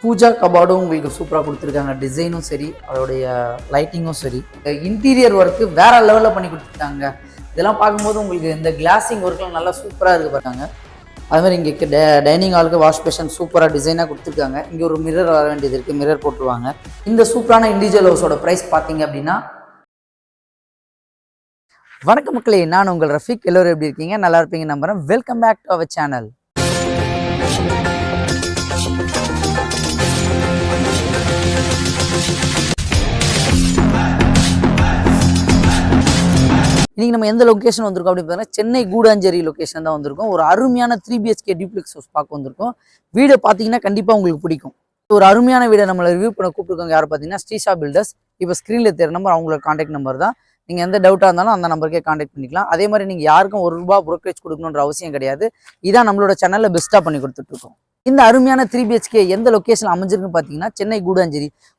பூஜா கபாடும் உங்களுக்கு சூப்பராக கொடுத்துருக்காங்க. டிசைனும் சரி, அதோடைய லைட்டிங்கும் சரி, இன்டீரியர் ஒர்க்கு வேற லெவலில் பண்ணி கொடுத்துருக்காங்க. இதெல்லாம் பார்க்கும்போது உங்களுக்கு இந்த கிளாசிங் ஒர்க்லாம் நல்லா சூப்பராக இருக்குது பார்த்தாங்க. அது மாதிரி இங்கே டைனிங் ஹாலுக்கு வாஷ் பேஷன் சூப்பராக டிசைனாக கொடுத்துருக்காங்க. இங்கே ஒரு மிரர் வர வேண்டியது இருக்குது, மிரர் போட்டுருவாங்க. இந்த சூப்பரான இண்டிவிஜுவல் ஹவுஸோட ப்ரைஸ் பார்த்தீங்க அப்படின்னா, வணக்கம் மக்களே, நான் உங்கள் ரஃபீக். எல்லோரும் எப்படி இருக்கீங்க? நல்லா இருப்பீங்க நம்புறேன். Welcome back to our channel. இன்றைக்கி நம்ம எந்த லொக்கேஷன் வந்திருக்கோம் அப்படின்னு பார்த்தீங்கன்னா, சென்னை கூடாஞ்சேரி லொக்கேஷன் தான் வந்திருக்கோம். ஒரு அருமையான 3BHK டியூப்ளெக்ஸ் ஹவுஸ் பார்க்க வந்திருக்கோம். வீடை பார்த்தீங்கன்னா கண்டிப்பாக உங்களுக்கு பிடிக்கும். ஒரு அருமையான வீடை நம்மளை ரிவ்யூ பண்ண கூப்பிட்டுருக்காங்க. யார் பார்த்தீங்கன்னா ஸ்ரீஷா பில்டர்ஸ். இப்போ ஸ்க்ரீனில் தெரிய நம்பர் அவங்களோட கான்டாக்ட் நம்பர் தான். நீங்கள் எந்த டவுட்டாக இருந்தாலும் அந்த நம்பருக்கே கான்டாக்ட் பண்ணிக்கலாம். அதே மாதிரி நீங்கள் யாருக்கும் ₹1 புரோக்கரேஜ் கொடுக்கணுன்ற அவசியம் கிடையாது. இதான் நம்மளோட சேனலில் பெஸ்ட்டாக பண்ணி கொடுத்துட்ருக்கோம். இந்த அருமையான 3BHK எந்த லொக்கேஷன் அமைஞ்சிருக்குன்னு பார்த்தீங்கன்னா, சென்னை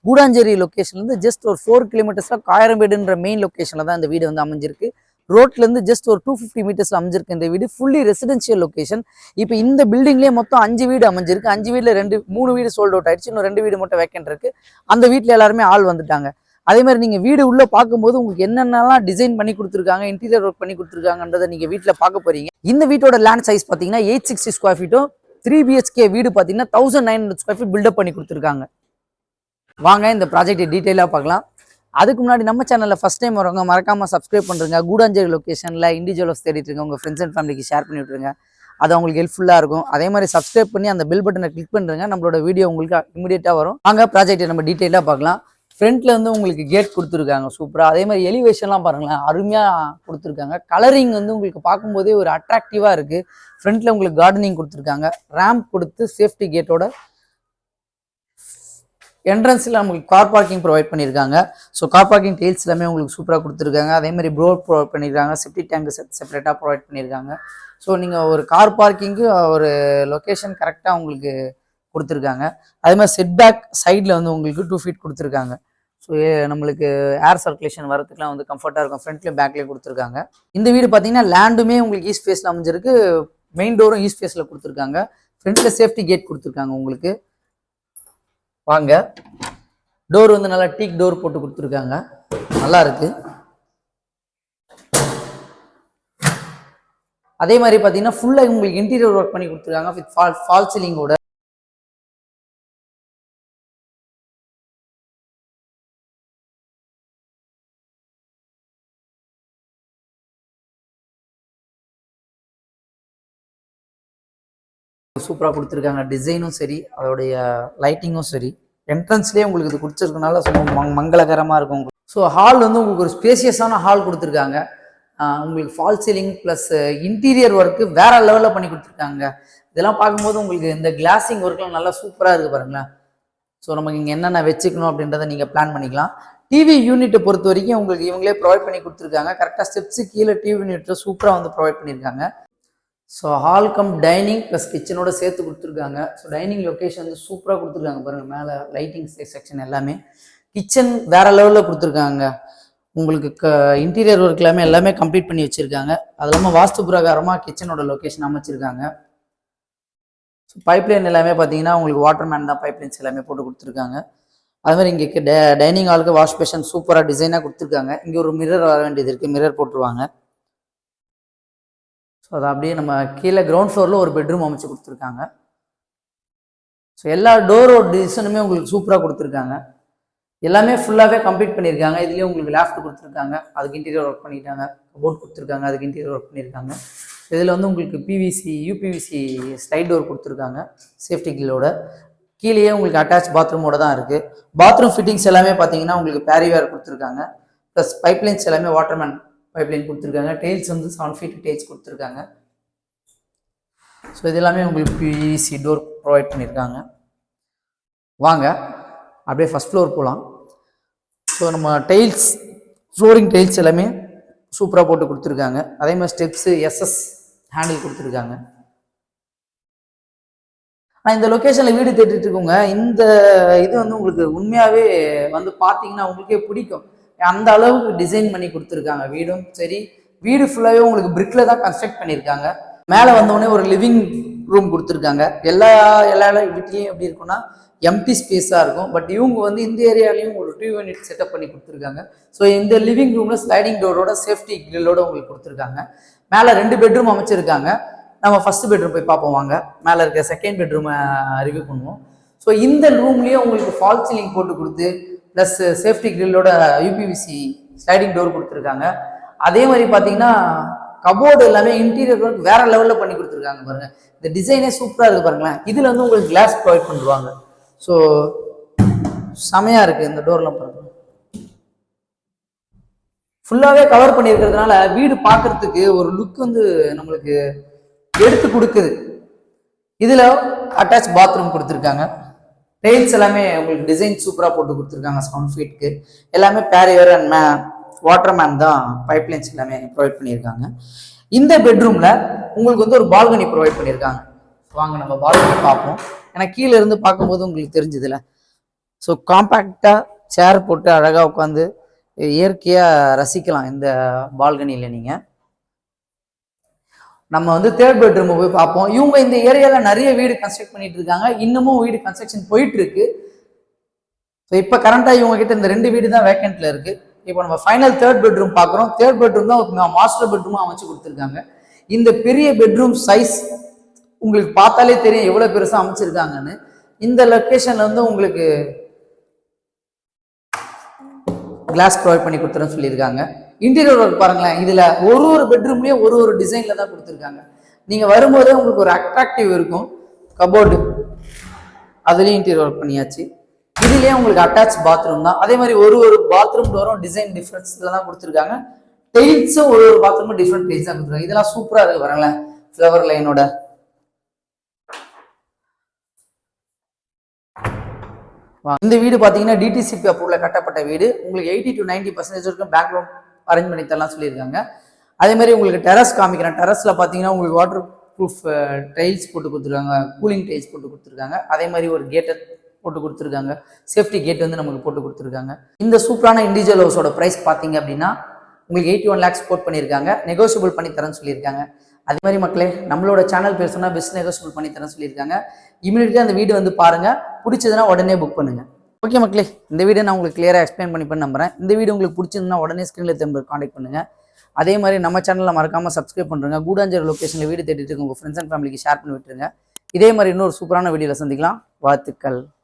கூடாஞ்சேரி லொக்கேஷன்லேருந்து ஜஸ்ட் ஒரு 4 கிலோமீட்டர்ஸில் காயரம்பேடுன்ற மெயின் லொக்கேஷனில் தான் இந்த வீடு வந்து அமைஞ்சிருக்கு. ரோட்லேருந்து ஜஸ்ட் ஒரு 250 மீட்டர்ஸில் அமைஞ்சிருக்கு இந்த வீடு. Fully residential location. இப்போ இந்த பில்டிங்லேயே மொத்தம் 5 வீடு அமைஞ்சிருக்கு. 5 வீட்டில் 3 வீடு சோல்ட் அவுட் ஆயிடுச்சு. இன்னும் 2 வீடு மட்டும் வேக்கன்ட் இருக்குது. அந்த வீட்டில் எல்லாருமே ஆள் வந்துட்டாங்க. அதே மாதிரி நீங்கள் வீடு உள்ளே பார்க்கும்போது உங்களுக்கு என்னென்னலாம் டிசைன் பண்ணி கொடுத்துருக்காங்க, இன்டீரியர் ஒர்க் பண்ணி கொடுத்துருக்காங்கன்றதை நீங்கள் வீட்டில் பார்க்க போகிறீங்க. இந்த வீட்டோட லேண்ட் சைஸ் பார்த்தீங்கன்னா 860 ஸ்கொயர் ஃபீட்டும் 3BHK வீடு பார்த்தீங்கன்னா 1900 ஸ்கொயர் ஃபீட் பில்டப் பண்ணி கொடுத்துருக்காங்க. வாங்க இந்த ப்ராஜெக்ட் டீட்டெயிலாக பார்க்கலாம். அதுக்கு முன்னாடி நம்ம சேனலில் ஃபஸ்ட் டைம் வரவங்க மறக்காமல் சப்ஸ்கிரைப் பண்ணுறங்க. கூடாஞ்சேரி லொக்கேஷனில் இண்டிவிஜுவல் ஹவுஸ் தேடிட்டு இருங்க. உங்கள் ஃப்ரெண்ட்ஸ் அண்ட் ஃபேமிலிக்கு ஷேர் பண்ணி விட்டுருங்க. அது அவங்களுக்கு ஹெல்ப்ஃபுல்லாக இருக்கும். அதே மாதிரி சப்ஸ்கிரைப் பண்ணி அந்த பெல் பட்டனை கிளிக் பண்ணுறங்க. நம்மளோட வீடியோ உங்களுக்கு இமீடியட்டாக வரும். வாங்க ப்ராஜெக்ட்டை நம்ம டீட்டெயிலாக பார்க்கலாம். ஃப்ரண்ட்டில் வந்து உங்களுக்கு கேட் கொடுத்துருக்காங்க சூப்பராக. அதே மாதிரி எலிவேஷன்லாம் பாருங்களேன், அருமையாக கொடுத்துருக்காங்க. கலரிங் வந்து உங்களுக்கு பார்க்கும்போதே ஒரு அட்ராக்டிவாக இருக்குது. ஃப்ரண்ட்டில் உங்களுக்கு கார்டனிங் கொடுத்துருக்காங்க. ரேம்ப் கொடுத்து சேஃப்டி கேட்டோட என்ட்ரன்ஸில் உங்களுக்கு கார் பார்க்கிங் ப்ரொவைட் பண்ணியிருக்காங்க. ஸோ கார் பார்க்கிங் டெயில்ஸ் எல்லாமே உங்களுக்கு சூப்பராக கொடுத்துருக்காங்க. அதே மாதிரி ப்ரோட் ப்ரொவைட் பண்ணியிருக்காங்க. செப்டி டேங்க் செப்பரேட்டாக ப்ரொவைட் பண்ணியிருக்காங்க. ஸோ நீங்கள் ஒரு கார் பார்க்கிங்கு ஒரு லொக்கேஷன் கரெக்டாக உங்களுக்கு கொடுத்துருக்காங்க. அதே மாதிரி செட்பேக் சைடில் வந்து உங்களுக்கு 2 ஃபீட் கொடுத்துருக்காங்க. ஸோ நம்மளுக்கு ஏர் சர்க்குலேஷன் வரதுக்குலாம் வந்து கம்ஃபர்ட்டாக இருக்கும். ஃப்ரண்ட்லேயும் பேக்லேயும் கொடுத்துருக்காங்க. இந்த வீடு பார்த்தீங்கன்னா லேண்டுமே உங்களுக்கு ஈஸ்ட் ஃபேஸில் அமைஞ்சிருக்கு. மெயின் டோரும் ஈஸ்ட் ஃபேஸில் கொடுத்துருக்காங்க. ஃப்ரண்ட்டில் சேஃப்டி கேட் கொடுத்துருக்காங்க உங்களுக்கு. வாங்க, டோர் வந்து நல்லா டீக் டோர் போட்டு கொடுத்துருக்காங்க. நல்லா இருக்கு. அதே மாதிரி பார்த்தீங்கன்னா ஃபுல்லாக உங்களுக்கு இன்டீரியர் ஒர்க் பண்ணி கொடுத்துருக்காங்க வித் ஃபால் சீலிங்கோட. சூப்பராக கொடுத்துருக்காங்க. டிசைனும் சரி, அதோடைய லைட்டிங்கும் சரி, என்ட்ரன்ஸ்லேயே உங்களுக்கு இது கொடுத்துருக்கனால மங்களகரமாக இருக்கும். ஸோ ஹால் வந்து உங்களுக்கு ஒரு ஸ்பேசியஸான ஹால் கொடுத்துருக்காங்க. உங்களுக்கு fall ceiling plus interior work வேற லெவலில் பண்ணி கொடுத்துருக்காங்க. இதெல்லாம் பார்க்கும்போது உங்களுக்கு இந்த கிளாசிங் ஒர்க்லாம் நல்லா சூப்பராக இருக்குது பாருங்களேன். ஸோ நமக்கு இங்கே என்னென்ன வச்சுக்கணும் அப்படின்றத நீங்கள் பிளான் பண்ணிக்கலாம். டிவி யூனிட்டை பொறுத்த வரைக்கும் உங்களுக்கு இவங்களே ப்ரொவைட் பண்ணி கொடுத்துருக்காங்க. கரெக்டாக ஸ்டெப்ஸு கீழே டிவி யூனிட்டை சூப்பராக வந்து ப்ரொவைட் பண்ணியிருக்காங்க. So hall cum dining plus கிச்சனோட சேர்த்து கொடுத்துருக்காங்க. ஸோ டைனிங் லொக்கேஷன் வந்து சூப்பராக கொடுத்துருக்காங்க பாருங்கள். மேலே லைட்டிங் செக்ஷன் எல்லாமே. கிச்சன் வேற லெவலில் கொடுத்துருக்காங்க. உங்களுக்கு இன்டீரியர் ஒர்க் எல்லாமே கம்ப்ளீட் பண்ணி வச்சுருக்காங்க. அது இல்லாமல் வாஸ்து பிரகாரமாக கிச்சனோட லொக்கேஷன் அமைச்சிருக்காங்க. ஸோ பைப்லைன் எல்லாமே பார்த்தீங்கன்னா உங்களுக்கு வாட்டர்மேன் தான் பைப்லைன்ஸ் எல்லாமே போட்டு கொடுத்துருக்காங்க. அதுமாதிரி இங்கே டைனிங் ஹாலுக்கு வாஷ் பேஷன் சூப்பராக டிசைனாக கொடுத்துருக்காங்க. இங்கே ஒரு மிரர் வர வேண்டியது இருக்குது, மிரர் போட்டுருவாங்க. ஸோ அதை அப்படியே நம்ம கீழே கிரவுண்ட் ஃப்ளோரில் ஒரு பெட்ரூம் அமைச்சு கொடுத்துருக்காங்க. ஸோ எல்லா டோரோட டிசைனுமே உங்களுக்கு சூப்பராக கொடுத்துருக்காங்க. எல்லாமே ஃபுல்லாகவே கம்ப்ளீட் பண்ணியிருக்காங்க. இதுலேயும் உங்களுக்கு லேஃப்ட் கொடுத்துருக்காங்க, அதுக்கு இன்டீரியர் ஒர்க் பண்ணிட்டாங்க. கபோர்ட் கொடுத்துருக்காங்க, அதுக்கு இன்டீரியர் ஒர்க் பண்ணியிருக்காங்க. இதில் வந்து உங்களுக்கு யூபிவிசி ஸ்லைட் டோர் கொடுத்துருக்காங்க சேஃப்டி கில்லோட. கீழேயே உங்களுக்கு அட்டாச் பாத்ரூமோட தான் இருக்குது. பாத்ரூம் ஃபிட்டிங்ஸ் எல்லாமே பார்த்தீங்கன்னா உங்களுக்கு பேரிவேர் கொடுத்துருக்காங்க. ப்ளஸ் பைப்லைன்ஸ் எல்லாமே வாட்டர்மேன் பைப்லைன் கொடுத்துருக்காங்க. டெயில்ஸ் வந்து 7 ஃபீட் டெயில்ஸ் கொடுத்துருக்காங்க. ஸோ இது எல்லாமே உங்களுக்கு பிவிசி டோர் ப்ரொவைட் பண்ணியிருக்காங்க. வாங்க அப்படியே ஃபஸ்ட் ஃப்ளோர் போகலாம். ஸோ நம்ம டைல்ஸ் ஃப்ளோரிங் டைல்ஸ் எல்லாமே சூப்பராக போட்டு கொடுத்துருக்காங்க. அதே மாதிரி ஸ்டெப்ஸு எஸ்எஸ் ஹேண்டில் கொடுத்துருக்காங்க. ஆனால் இந்த லொக்கேஷனில் வீடு தேடிட்டு இருக்கோங்க. இந்த இது வந்து உங்களுக்கு உண்மையாகவே வந்து பார்த்தீங்கன்னா உங்களுக்கே பிடிக்கும். அந்த அளவுக்கு டிசைன் பண்ணி கொடுத்துருக்காங்க. வீடும் சரி, வீடு ஃபுல்லாகவே உங்களுக்கு பிரிக்கில் தான் கன்ஸ்ட்ரக்ட் பண்ணியிருக்காங்க. மேலே வந்தோடனே ஒரு லிவிங் ரூம் கொடுத்துருக்காங்க. எல்லா வீட்லேயும் எப்படி இருக்குன்னா எம்டி ஸ்பேஸாக இருக்கும். பட் இவங்க வந்து இந்த ஏரியாலையும் ஒரு 2 யூனிட் செட்டப் பண்ணி கொடுத்துருக்காங்க. ஸோ இந்த லிவிங் ரூமில் ஸ்லைடிங் டோரோட சேஃப்டி கிரில்லோட உங்களுக்கு கொடுத்துருக்காங்க. மேலே 2 பெட்ரூம் அமைச்சிருக்காங்க. நம்ம ஃபர்ஸ்ட் பெட்ரூம் போய் பார்ப்போம் வாங்க. மேலே இருக்க செகண்ட் பெட்ரூமை ரிவ்யூ பண்ணுவோம். ஸோ இந்த ரூம்லேயே உங்களுக்கு ஃபால் சீலிங் போட்டு கொடுத்து ப்ளஸ் சேஃப்டி கிரில்லோட யூபிவிசி ஸ்லைடிங் டோர் கொடுத்துருக்காங்க. அதே மாதிரி பார்த்தீங்கன்னா கபோர்டு எல்லாமே இன்டீரியர் ஒர்க் வேற லெவலில் பண்ணி கொடுத்துருக்காங்க பாருங்க. இந்த டிசைனே சூப்பராக இருக்குது பாருங்களேன். இதில் வந்து உங்களுக்கு கிளாஸ் ப்ரொவைட் பண்ணுவாங்க. ஸோ செமையாக இருக்குது. இந்த டோர்லாம் பாருங்க, ஃபுல்லாகவே கவர் பண்ணியிருக்கிறதுனால வீடு பார்க்கறதுக்கு ஒரு லுக் வந்து நம்மளுக்கு எடுத்து கொடுக்குது. இதில் அட்டாச் பாத்ரூம் கொடுத்துருக்காங்க. டைல்ஸ் எல்லாமே உங்களுக்கு டிசைன் சூப்பராக போட்டு கொடுத்துருக்காங்க. 7 ஃபீட்க்கு எல்லாமே பேரியர் அண்ட் வாட்டர் மேன் தான் பைப்லைன்ஸ் எல்லாமே ப்ரொவைட் பண்ணியிருக்காங்க. இந்த பெட்ரூமில் உங்களுக்கு வந்து ஒரு பால்கனி ப்ரொவைட் பண்ணியிருக்காங்க. வாங்க நம்ம பால்கனி பார்ப்போம். ஏன்னா கீழே இருந்து பார்க்கும்போது உங்களுக்கு தெரிஞ்சதில்ல. ஸோ காம்பேக்டாக சேர் போட்டு அழகாக உட்காந்து இயற்கையாக ரசிக்கலாம் இந்த பால்கனியில். நீங்கள் நம்ம வந்து தேர்ட் பெட்ரூம் போய் பார்ப்போம். இவங்க இந்த ஏரியாவில் நிறைய வீடு கன்ஸ்ட்ரக்ட் பண்ணிட்டு இருக்காங்க. இன்னமும் வீடு கன்ஸ்ட்ரக்ஷன் போயிட்டு இருக்கு. ஸோ இப்போ கரண்டாக இவங்க கிட்ட இந்த 2 வீடு தான் வேக்கண்ட்ல இருக்கு. இப்போ நம்ம ஃபைனல் தேர்ட் பெட்ரூம் பார்க்குறோம். தேர்ட் பெட்ரூம் தான் மாஸ்டர் பெட்ரூமாக அமைச்சு கொடுத்துருக்காங்க. இந்த பெரிய பெட்ரூம் சைஸ் உங்களுக்கு பார்த்தாலே தெரியும் எவ்வளோ பெருசாக அமைச்சிருக்காங்கன்னு. இந்த லொக்கேஷன்ல வந்து உங்களுக்கு கிளாஸ் ப்ரொவைட் பண்ணி கொடுத்துருன்னு சொல்லியிருக்காங்க. இன்டீரியர் ஒர்க் பாருங்களேன். இதில் ஒரு பெட்ரூம்லேயும் ஒரு டிசைனில் தான் கொடுத்துருக்காங்க. நீங்கள் வரும்போதே உங்களுக்கு ஒரு அட்ராக்டிவ் இருக்கும். கபோர்டு அதுலேயும் இன்டீரியர் ஒர்க் பண்ணியாச்சு. இதுலேயே உங்களுக்கு அட்டாச் பாத்ரூம் தான். அதே மாதிரி ஒரு பாத்ரூம் டோரும் டிசைன் டிஃப்ரென்ஸில் தான் கொடுத்துருக்காங்க. டெயில்ஸும் ஒரு பாத்ரூமும் டிஃப்ரெண்ட் டெயில்ஸ் தான் கொடுத்துருக்காங்க. இதெல்லாம் சூப்பராக இருக்குது பாருங்களேன், ஃப்ளவர் லைனோட. இந்த வீடு பார்த்தீங்கன்னா டிடிசிபி அப்ரூவ்ல கட்டப்பட்ட வீடு. உங்களுக்கு 80 to 90% வரைக்கும் பேங்க் லோன் அரேஞ்ச் பண்ணி தரலாம் சொல்லியிருக்காங்க. அதே மாதிரி உங்களுக்கு டெரஸ் காமிக்கிறேன். டெரஸ்ல பார்த்தீங்கன்னா உங்களுக்கு வாட்டர் ப்ரூஃப் டைல்ஸ் போட்டு கொடுத்துருக்காங்க, கூலிங் டைல்ஸ் போட்டு கொடுத்துருக்காங்க. அதே மாதிரி ஒரு கேட்டை போட்டு கொடுத்துருக்காங்க. சேஃப்டி கேட் வந்து நமக்கு போட்டு கொடுத்துருக்காங்க. இந்த சூப்பரான இண்டிவிஜுவல் ஹவுஸோட ப்ரைஸ் பார்த்தீங்க அப்படின்னா உங்களுக்கு 81 lakhs போட் பண்ணியிருக்காங்க. நெகோசியபிள் பண்ணி தரேன்னு சொல்லியிருக்காங்க. அதே மாதிரி மக்களே, நம்மளோட சேனல் பேர் சொன்னால் பெஸ்ட் நெகோசியபிள் பண்ணி தரேன்னு சொல்லியிருக்காங்க. இமீடியட்டாக அந்த வீடு வந்து பாருங்க, பிடிச்சதுன்னா உடனே புக் பண்ணுங்க. ஓகே மக்களே, இந்த வீடியோ நான் உங்களுக்கு கிளியராக எக்ஸ்பிளைன் பண்ணி நம்புறேன். இந்த வீடியோ உங்களுக்கு பிடிச்சிருந்தா உடனே ஸ்க்ரீனில் திரும்ப கான்டாக்ட் பண்ணுங்க. அதே மாதிரி நம்ம சேனலில் மறக்காமல் சப்ஸ்கிரைப் பண்ணுறங்க. கூடாஞ்சேரி லொக்கேஷனில் வீடு தேடிட்டு உங்கள் ஃப்ரெண்ட்ஸ் அண்ட் ஃபேமிலிக்கு ஷேர் பண்ணி விட்டுருங்க. இதே மாதிரி இன்னொரு சூப்பரான வீடியோவில் சந்திக்கலாம். வாழ்த்துக்கள்.